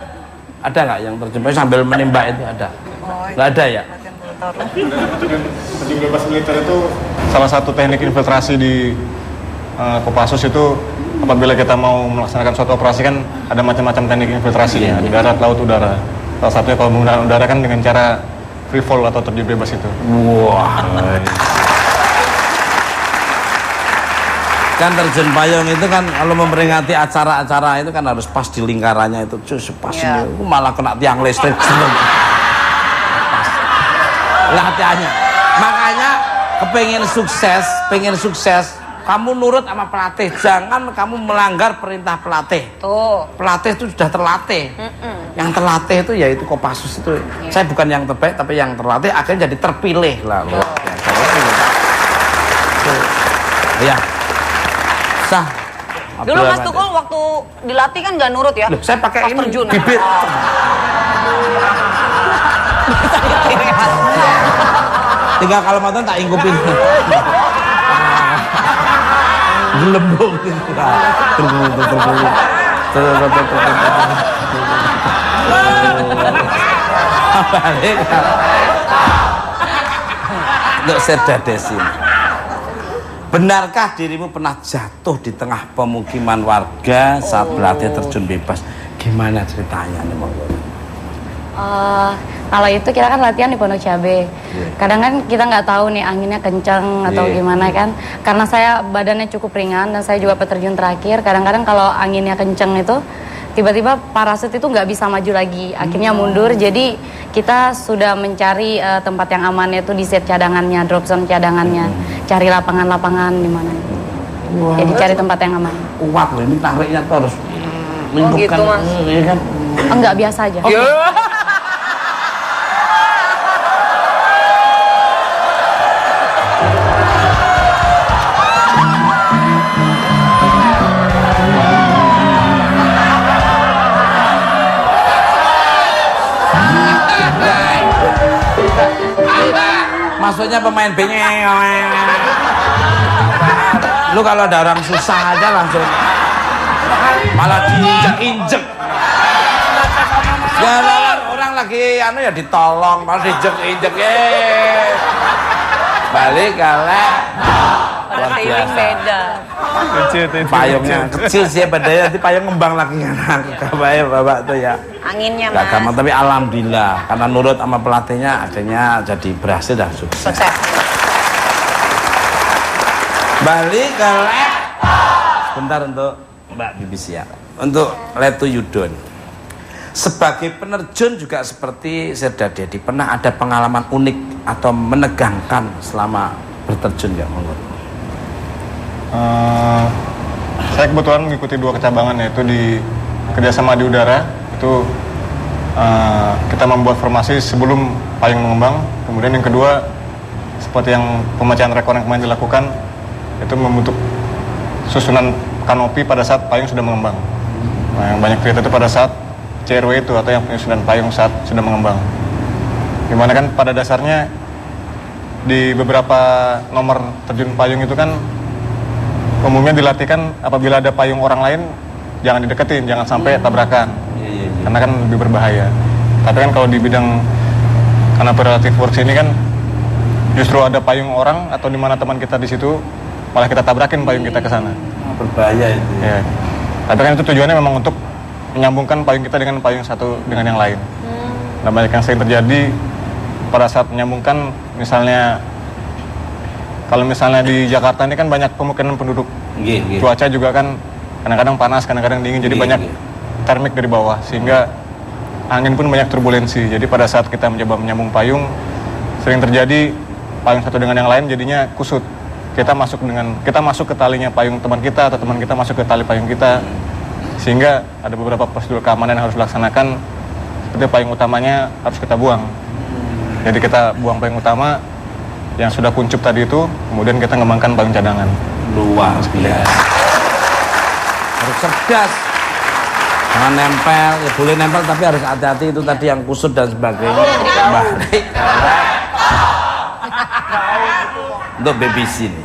[SPEAKER 2] Ada nggak yang terjun payung sambil menembak itu ada? Nggak ada ya?
[SPEAKER 4] Terjun bebas militer itu salah satu teknik infiltrasi di Kopassus itu. Apabila kita mau melaksanakan suatu operasi kan ada macam-macam teknik infiltrasi di darat, laut, udara. Salah satunya kalau menggunakan udara kan dengan cara free fall atau terjun bebas itu.
[SPEAKER 2] Wah. Kan terjun payung itu kan kalau memperingati acara-acara itu kan harus pas di lingkarannya itu, pas ini malah kena tiang listrik. Latihannya, makanya pengen sukses kamu nurut sama pelatih, jangan kamu melanggar perintah pelatih.
[SPEAKER 3] Tuh.
[SPEAKER 2] Pelatih itu sudah terlatih. Yang terlatih itu yaitu Kopassus itu. Saya bukan yang terbaik tapi yang terlatih akhirnya jadi terpilih lah. Ya. Sah.
[SPEAKER 3] Dulu Mas Tukul waktu dilatih kan nggak nurut ya?
[SPEAKER 2] Loh, saya pakai
[SPEAKER 3] pas
[SPEAKER 2] ini
[SPEAKER 3] terjun.
[SPEAKER 2] bibit. Tinggal kalau mantan tak ingkupin. Gelembung gitu. Balik. Untuk Serdadesin. Benarkah dirimu pernah jatuh di tengah pemukiman warga saat berlatih terjun bebas? Gimana ceritanya nih Bang?
[SPEAKER 6] Kalau itu kita kan latihan di Pondok Cabe. Kadang kan kita nggak tahu nih anginnya kencang atau gimana kan. Karena saya badannya cukup ringan dan saya juga peterjun terakhir. Kadang-kadang kalau anginnya kencang itu tiba-tiba parasut itu nggak bisa maju lagi. Akhirnya mundur. Jadi kita sudah mencari tempat yang aman, yaitu di set cadangannya, drop zone cadangannya. Cari lapangan-lapangan di mana. Jadi cari tempat yang aman.
[SPEAKER 2] Kuat loh, ini tariknya tuh harus lingkupkan.
[SPEAKER 3] Gitu, Mas.
[SPEAKER 2] Ya kan?
[SPEAKER 6] Enggak, biasa aja.
[SPEAKER 2] Maksudnya pemain bengeng. Lu kalau ada orang susah aja langsung malah diinjek-injek. Ya orang lagi anu ya ditolong malah diinjek-injek. Balik galak. Luar biasa.
[SPEAKER 3] Beda.
[SPEAKER 2] Payungnya kecil sih padahal nanti payung ngembang lagi kan. Kebayang Bapak tuh ya.
[SPEAKER 3] Anginnya
[SPEAKER 2] Gak
[SPEAKER 3] Mas.
[SPEAKER 2] gampang, tapi alhamdulillah karena nurut sama pelatihnya akhirnya jadi berhasil dan sukses. Balik ke lab. Sebentar untuk Mbak Bibis ya. Untuk Letu Yudon. Sebagai penerjun juga seperti Serdadedi, pernah ada pengalaman unik atau menegangkan selama berterjun nggak menurut?
[SPEAKER 4] Saya kebetulan mengikuti 2 kecabangan, yaitu di kerjasama di udara. Itu kita membuat formasi sebelum payung mengembang. Kemudian yang kedua, seperti yang pemecahan rekor yang kemarin dilakukan, itu membentuk susunan kanopi pada saat payung sudah mengembang. Nah, yang banyak cerita itu pada saat CRW itu, atau yang penyusunan payung saat sudah mengembang. Dimana kan pada dasarnya di beberapa nomor terjun payung itu kan umumnya dilatihkan apabila ada payung orang lain jangan dideketin, jangan sampai tabrakan. Karena kan lebih berbahaya. Tapi kan kalau di bidang cooperative works ini kan justru ada payung orang atau di mana teman kita di situ malah kita tabrakin payung kita ke sana.
[SPEAKER 2] Berbahaya itu.
[SPEAKER 4] Ya. Tapi kan itu tujuannya memang untuk menyambungkan payung kita dengan payung satu dengan yang lain. Nah, banyak yang sering terjadi pada saat menyambungkan, misalnya kalau misalnya di Jakarta ini kan banyak pemukiman penduduk. Cuaca juga kan kadang-kadang panas, kadang-kadang dingin, jadi banyak termik dari bawah, sehingga angin pun banyak turbulensi. Jadi pada saat kita mencoba menyambung payung, sering terjadi payung satu dengan yang lain jadinya kusut. Kita masuk ke talinya payung teman kita, atau teman kita masuk ke tali payung kita, sehingga ada beberapa prosedur keamanan yang harus dilaksanakan. Seperti payung utamanya harus kita buang. Jadi kita buang payung utama yang sudah kuncup tadi itu, kemudian kita ngembangkan payung cadangan.
[SPEAKER 2] Luar biasa. Harus cerdas. Jangan nempel, ya boleh nempel tapi harus hati-hati, itu tadi yang kusut dan sebagainya. Balik. Untuk BBC ini.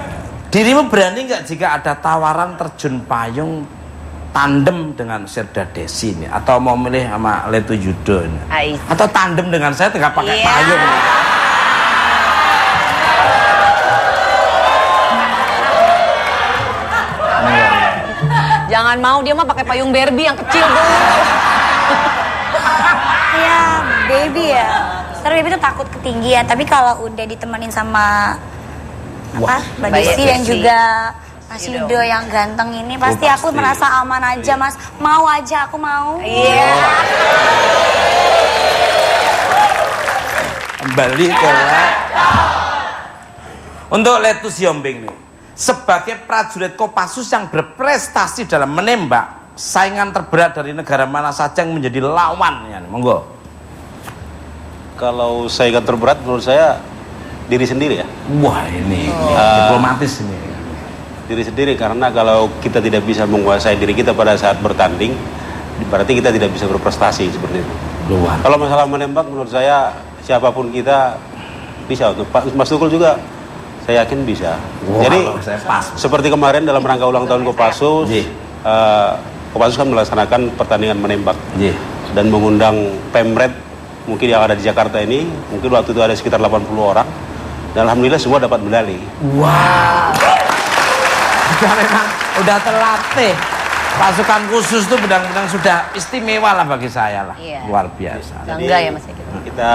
[SPEAKER 2] Dirimu berani nggak jika ada tawaran terjun payung tandem dengan Serdadesi ini, atau mau milih sama Letu Yudon, atau tandem dengan saya nggak pakai payung?
[SPEAKER 3] Jangan mau, dia mah pakai payung Barbie yang kecil tuh.
[SPEAKER 8] Iya, baby ya. Karena baby tuh takut ketinggian, tapi kalau udah ditemenin sama Mbak Desi dan juga Mas Yudo yang ganteng ini, pasti aku merasa aman aja, Mas. Mau aja, aku mau.
[SPEAKER 3] Iya.
[SPEAKER 2] Kembali ke untuk Letu Siombing nih. sebagai prajurit Kopassus yang berprestasi dalam menembak, saingan terberat dari negara mana saja yang menjadi lawannya? Monggo.
[SPEAKER 5] Kalau saingan terberat menurut saya diri sendiri ya.
[SPEAKER 2] Wah, ini diplomatis ini.
[SPEAKER 5] Diri sendiri, karena kalau kita tidak bisa menguasai diri kita pada saat bertanding, berarti kita tidak bisa berprestasi seperti itu.
[SPEAKER 2] Luar.
[SPEAKER 5] Kalau masalah menembak menurut saya siapapun kita bisa. Untuk Mas Tukul juga saya yakin bisa.
[SPEAKER 2] Wow,
[SPEAKER 5] jadi
[SPEAKER 2] pas.
[SPEAKER 5] Seperti kemarin dalam rangka ulang tahun Kopassus, Kopassus kan melaksanakan pertandingan menembak dan mengundang Pemret mungkin yang ada di Jakarta ini, mungkin waktu itu ada sekitar 80 orang dan alhamdulillah semua dapat medali.
[SPEAKER 2] Wow. Memang udah terlatih. Pasukan khusus itu benar-benar sudah istimewa lah bagi saya lah.
[SPEAKER 3] Iya.
[SPEAKER 2] Luar biasa.
[SPEAKER 3] Bangga ya Mas Eki.
[SPEAKER 5] Kita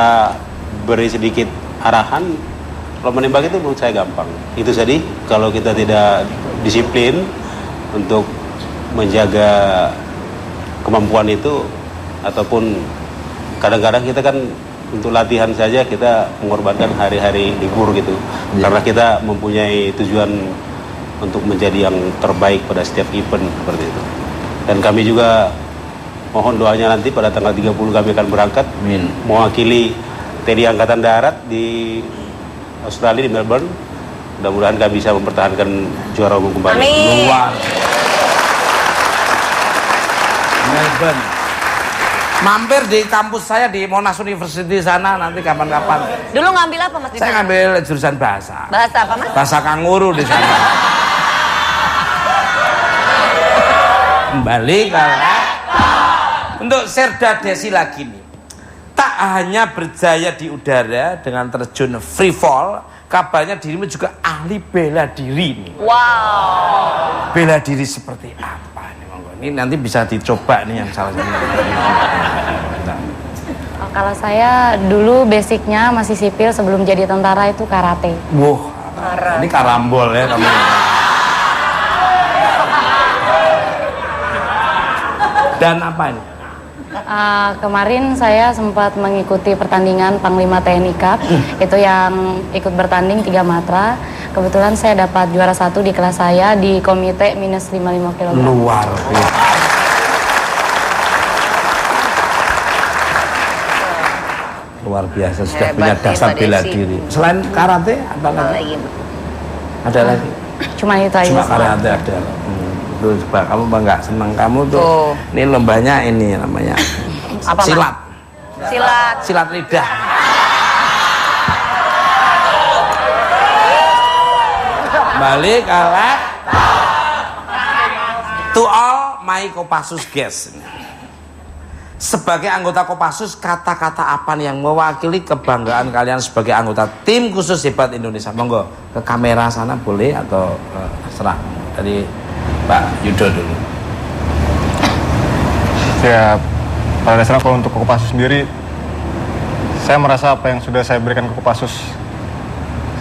[SPEAKER 5] beri sedikit arahan. Kalau menembak itu menurut saya gampang. Itu tadi kalau kita tidak disiplin untuk menjaga kemampuan itu, ataupun kadang-kadang kita kan untuk latihan saja kita mengorbankan hari-hari libur gitu. Karena kita mempunyai tujuan untuk menjadi yang terbaik pada setiap event seperti itu. Dan kami juga mohon doanya nanti pada tanggal 30 kami akan berangkat mewakili TNI Angkatan Darat di Australia, di Melbourne. Mudah-mudahan kami bisa mempertahankan juara umum kembali.
[SPEAKER 3] Amin.
[SPEAKER 2] Luar. Melbourne. Mampir di kampus saya di Monash University sana nanti kapan-kapan.
[SPEAKER 3] Dulu ngambil apa Mas?
[SPEAKER 2] Saya ngambil jurusan bahasa.
[SPEAKER 3] Bahasa apa Mas?
[SPEAKER 2] Bahasa kanguru di sana. Kembali untuk Serda Desi lagi nih. Tak hanya berjaya di udara dengan terjun free fall, kabarnya dirimu juga ahli bela diri nih.
[SPEAKER 3] Wow.
[SPEAKER 2] Bela diri seperti apa nih? Monggo. Ini nanti bisa dicoba nih yang salah satu.
[SPEAKER 6] Oh, kalau saya dulu basicnya masih sipil, sebelum jadi tentara itu karate.
[SPEAKER 2] Wah, ini karambol ya kamu. Dan apa ini?
[SPEAKER 6] Kemarin saya sempat mengikuti pertandingan Panglima TNI Cup, itu yang ikut bertanding 3 matra. Kebetulan saya dapat juara 1 di kelas saya di komite minus 55 kg.
[SPEAKER 2] Luar biasa. Luar biasa, sudah punya dasar bela diri. Selain karate, apa lagi? Ada lagi?
[SPEAKER 6] Cuma itu aja.
[SPEAKER 2] Cuma karate ada. Tuh, coba kamu bangga senang kamu tuh. Ini lombanya ini namanya
[SPEAKER 3] apa,
[SPEAKER 2] silat. Silat lidah. Balik alat. To all my Kopassus guys. Sebagai anggota Kopassus, kata-kata apa nih yang mewakili kebanggaan kalian sebagai anggota tim khusus hebat Indonesia? Monggo ke kamera sana boleh atau terserah dari Pak Yudo dulu.
[SPEAKER 4] Ya, pada dasarnya kalau untuk Kopassus sendiri, saya merasa apa yang sudah saya berikan ke Kopassus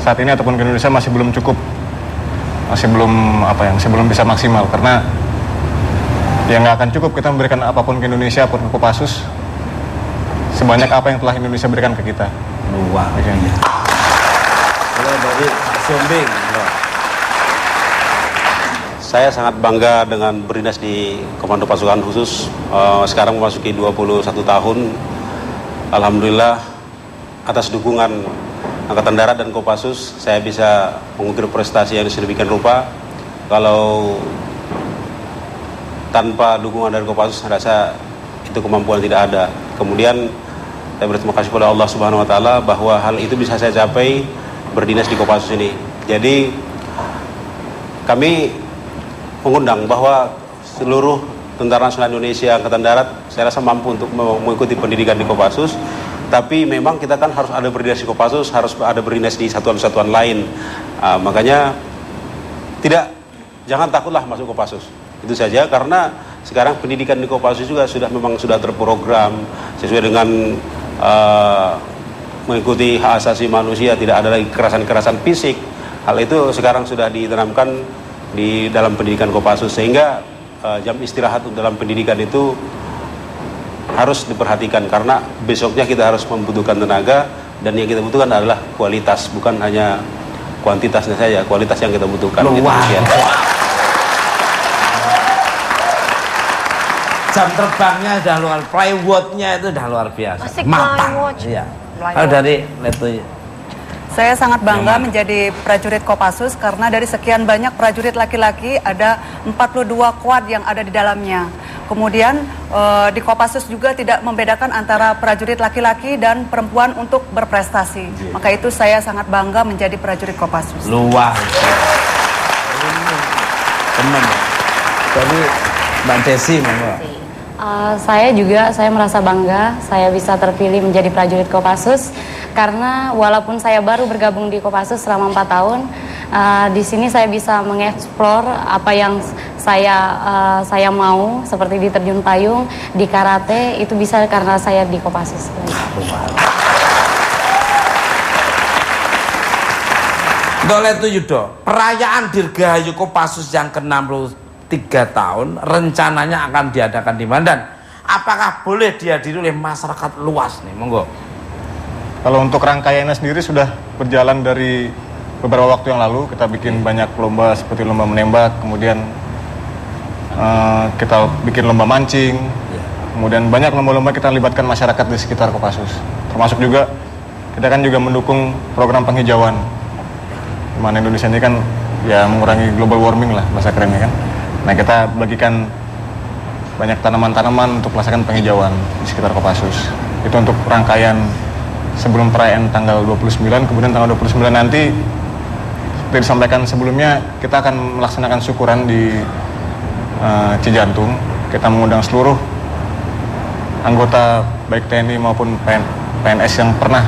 [SPEAKER 4] saat ini ataupun ke Indonesia masih belum cukup, masih belum bisa maksimal, karena ya nggak akan cukup kita memberikan apapun ke Indonesia ataupun ke Kopassus sebanyak apa yang telah Indonesia berikan ke kita.
[SPEAKER 2] Luar biasa. Kalau dari Pak Sombing,
[SPEAKER 5] saya sangat bangga dengan berdinas di Komando Pasukan Khusus. Sekarang memasuki 21 tahun. Alhamdulillah atas dukungan Angkatan Darat dan Kopassus, saya bisa mengukir prestasi yang sedemikian rupa. Kalau tanpa dukungan dari Kopassus, saya rasa itu kemampuan tidak ada. Kemudian saya berterima kasih kepada Allah Subhanahu Wa Taala bahwa hal itu bisa saya capai berdinas di Kopassus ini. Jadi kami mengundang bahwa seluruh Tentara Nasional Indonesia Angkatan Darat saya rasa mampu untuk mengikuti pendidikan di Kopassus, tapi memang kita kan harus ada berdinas di Kopassus, harus ada berdinas di satuan-satuan lain. Makanya jangan takutlah masuk Kopassus. Itu saja, karena sekarang pendidikan di Kopassus juga memang sudah terprogram sesuai dengan mengikuti hak asasi manusia, tidak ada lagi kekerasan-kekerasan fisik. Hal itu sekarang sudah ditanamkan di dalam pendidikan Kopassus, sehingga jam istirahat dalam pendidikan itu harus diperhatikan, karena besoknya kita harus membutuhkan tenaga, dan yang kita butuhkan adalah kualitas, bukan hanya kuantitasnya saja, kualitas yang kita butuhkan.
[SPEAKER 2] Luar. Jam terbangnya sudah luar, plywoodnya itu sudah luar biasa.
[SPEAKER 3] Asik,
[SPEAKER 2] matang. Iya. Kalau dari Leto,
[SPEAKER 7] saya sangat bangga menjadi prajurit Kopassus karena dari sekian banyak prajurit laki-laki ada 42 kuad yang ada di dalamnya. Kemudian di Kopassus juga tidak membedakan antara prajurit laki-laki dan perempuan untuk berprestasi. Maka itu saya sangat bangga menjadi prajurit Kopassus.
[SPEAKER 2] Luar. Teman ya. Jadi Mbak Desi mana?
[SPEAKER 6] Saya merasa bangga saya bisa terpilih menjadi prajurit Kopassus karena walaupun saya baru bergabung di Kopassus selama 4 tahun, di sini saya bisa mengeksplor apa yang saya mau, seperti di terjun payung, di karate, itu bisa karena saya di Kopassus.
[SPEAKER 2] Leto Yudo, perayaan Dirgahayu Kopassus yang ke-63 tahun rencananya akan diadakan di mana dan apakah boleh dihadiri oleh masyarakat luas nih? Monggo.
[SPEAKER 4] Kalau untuk rangkaiannya sendiri sudah berjalan dari beberapa waktu yang lalu. Kita bikin banyak lomba seperti lomba menembak, kemudian kita bikin lomba mancing, kemudian banyak lomba-lomba kita libatkan masyarakat di sekitar Kopassus. Termasuk juga kita kan juga mendukung program penghijauan. Dimana Indonesia ini kan ya mengurangi global warming lah bahasa kerennya kan. Nah, kita bagikan banyak tanaman-tanaman untuk melaksanakan penghijauan di sekitar Kopassus. Itu untuk rangkaian sebelum perayaan tanggal 29, kemudian tanggal 29 nanti seperti disampaikan sebelumnya, kita akan melaksanakan syukuran di Cijantung. Kita mengundang seluruh anggota baik TNI maupun PNS yang pernah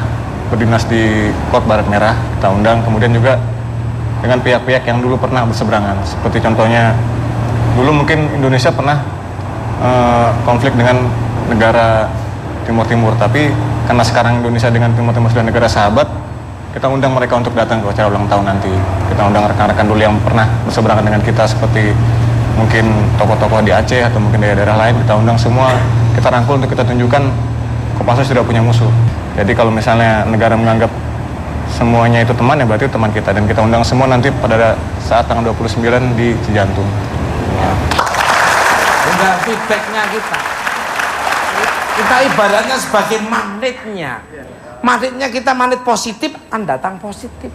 [SPEAKER 4] berdinas di Kota Barat Merah. Kita undang, kemudian juga dengan pihak-pihak yang dulu pernah berseberangan. Seperti contohnya, dulu mungkin Indonesia pernah konflik dengan negara Timur Timur, tapi karena sekarang Indonesia dengan Timur Timur sudah negara sahabat, kita undang mereka untuk datang ke acara ulang tahun nanti. Kita undang rekan-rekan dulu yang pernah berseberangan dengan kita, seperti mungkin tokoh-tokoh di Aceh atau mungkin daerah-daerah lain. Kita undang semua, kita rangkul untuk kita tunjukkan Kopassus tidak punya musuh. Jadi kalau misalnya negara menganggap semuanya itu teman, ya berarti teman kita. Dan kita undang semua nanti pada saat tanggal 29 di Cijantung.
[SPEAKER 2] Enggak, feedbacknya kita ibaratnya sebagai magnetnya. Magnetnya kita magnet positif akan datang positif.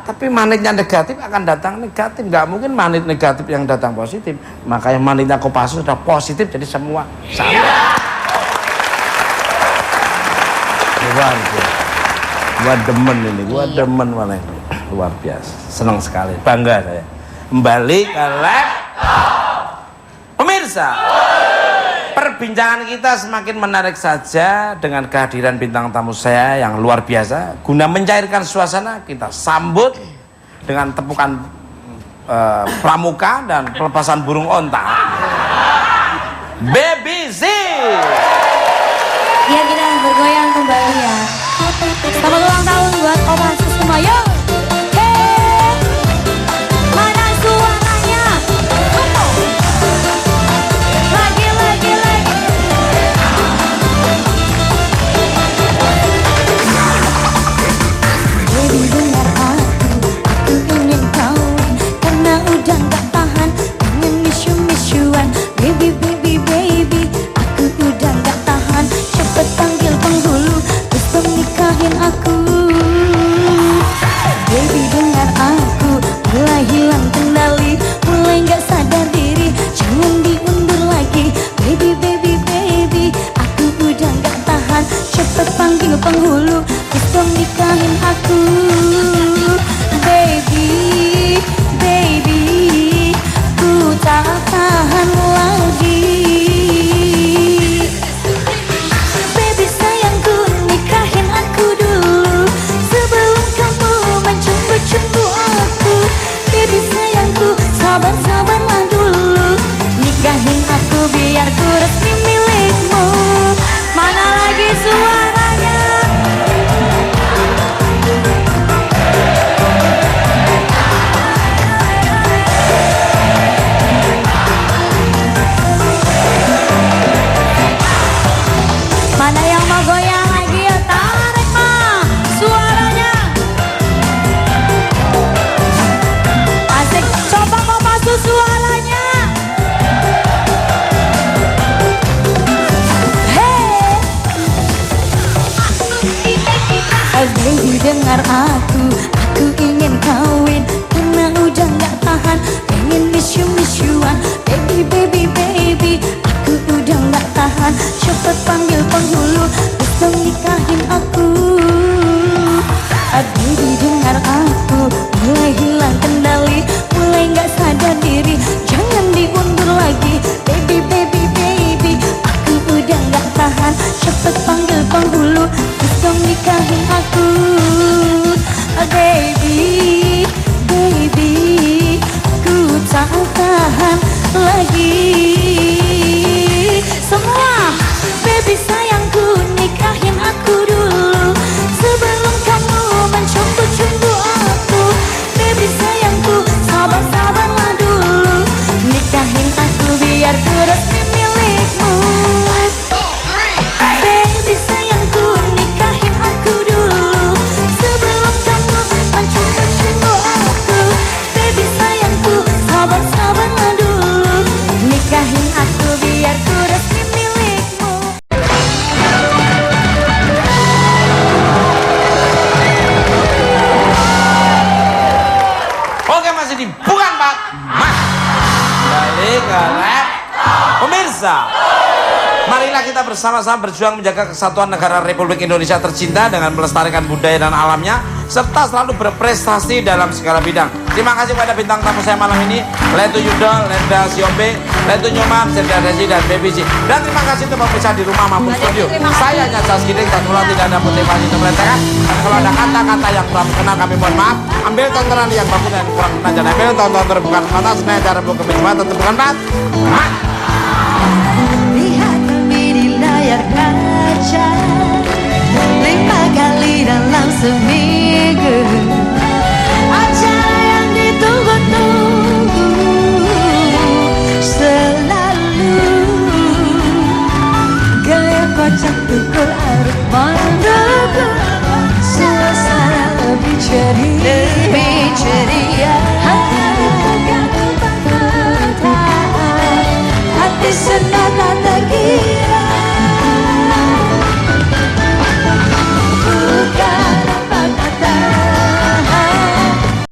[SPEAKER 2] Tapi magnetnya negatif akan datang negatif. Nggak mungkin magnet negatif yang datang positif. Makanya magnetnya Kopassus sudah positif, jadi semua sama. Gua demen ini, gua demen mana ini. Luar biasa, senang sekali, bangga saya. Kembali ke pemirsa. Perbincangan kita semakin menarik saja dengan kehadiran bintang tamu saya yang luar biasa. Guna mencairkan suasana, kita sambut dengan tepukan pramuka dan pelepasan burung onta. Baby Z.
[SPEAKER 1] Ya, kita bergoyang kembali ya. Selamat ulang tahun buat Kopassus semua, yuk. Mana suaranya? Lagi.
[SPEAKER 9] Baby dengar aku ingin kawin karena udah gak tahan pengen misu-misuan. Baby, aku udah gak tahan, cepet panggil penghulu terus nikahin aku. panggil penghulu, terus nikahin aku. Baby dengar aku, mulai hilang kendali, mulai gak sadar diri, jangan diundur lagi. Baby, baby, baby, aku udah gak tahan, cepet panggil penghulu, terus nikahin aku. Baby, baby, ku tak tahan lagi. Semua, baby sayangku, nikahin aku dulu sebelum kamu mencumbu-cumbu aku. Baby sayangku, sabar-sabarlah dulu, nikahin aku biar ku resmi milikmu. Baby sayangku, nikahin aku dulu sebelum kamu mencumbu-cumbu aku. Baby sayangku, sabar-sabarlah dulu, nikahin aku biar ku resmi milikmu.
[SPEAKER 2] Oke, masih di Bukan Pak Mas. Kembali ke Rap. Pemirsa, marilah kita bersama-sama berjuang menjaga kesatuan negara Republik Indonesia tercinta dengan melestarikan budaya dan alamnya, serta selalu berprestasi dalam segala bidang. Terima kasih kepada bintang tamu saya malam ini, Letu Yudo, Lenda Siombe, Letu Nyoman, Serda Desi, dan Baby C. Dan terima kasih untuk pemirsa di rumah maupun studio. Saya Nyacas Giring dan Ulang tidak ada motivasi untuk meletakkan. Dan kalau ada kata-kata yang kurang berkenan kami mohon maaf. Ambil tontonan yang bagus dan kurang berkenan jangan ambil tonton terbuka mata sengaja cara buka kebingungan tentukan mat.
[SPEAKER 9] Lihat kami di layar kaca 5 kali dalam seminggu, acara yang ditunggu-tunggu selalu. Gaya kocak tukul arif mendukung suasana lebih ceria.